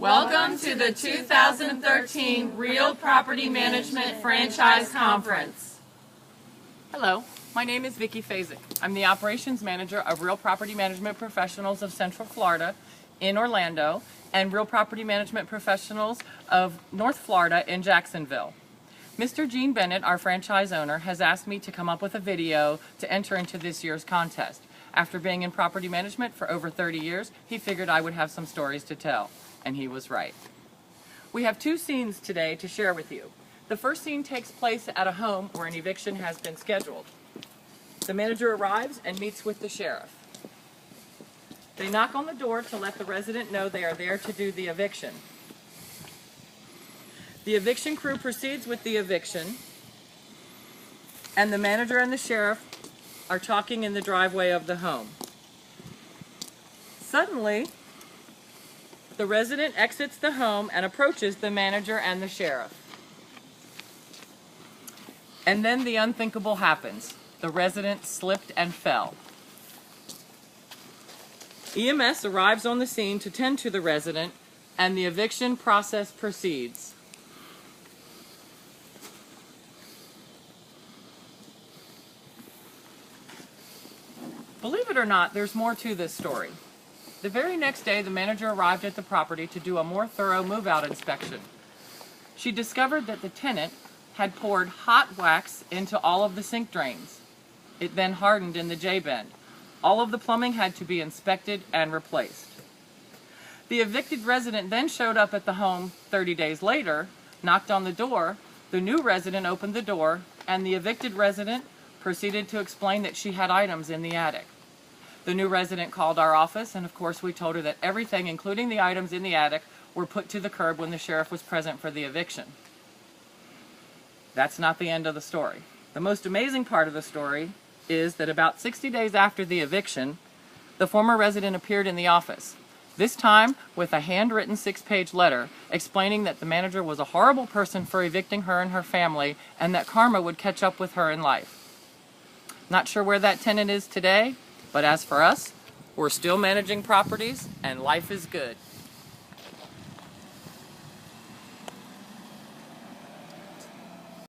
Welcome to the 2013 Real Property Management Franchise Conference. Hello, my name is Vicki Fazik. I'm the Operations Manager of Real Property Management Professionals of Central Florida in Orlando and Real Property Management Professionals of North Florida in Jacksonville. Mr. Gene Bennett, our franchise owner, has asked me to come up with a video to enter into this year's contest. After being in property management for over 30 years, he figured I would have some stories to tell. And he was right. We have two scenes today to share with you. The first scene takes place at a home where an eviction has been scheduled. The manager arrives and meets with the sheriff. They knock on the door to let the resident know they are there to do the eviction. The eviction crew proceeds with the eviction, and the manager and the sheriff are talking in the driveway of the home. Suddenly, the resident exits the home and approaches the manager and the sheriff. And then the unthinkable happens. The resident slipped and fell. EMS arrives on the scene to tend to the resident, and the eviction process proceeds. Believe it or not, there's more to this story. The very next day, the manager arrived at the property to do a more thorough move-out inspection. She discovered that the tenant had poured hot wax into all of the sink drains. It then hardened in the J-bend. All of the plumbing had to be inspected and replaced. The evicted resident then showed up at the home 30 days later, knocked on the door. The new resident opened the door, and the evicted resident proceeded to explain that she had items in the attic. The new resident called our office, and of course we told her that everything, including the items in the attic, were put to the curb when the sheriff was present for the eviction. That's not the end of the story. The most amazing part of the story is that about 60 days after the eviction, the former resident appeared in the office, this time with a handwritten 6-page letter explaining that the manager was a horrible person for evicting her and her family, and that karma would catch up with her in life. Not sure where that tenant is today, but as for us, we're still managing properties, and life is good.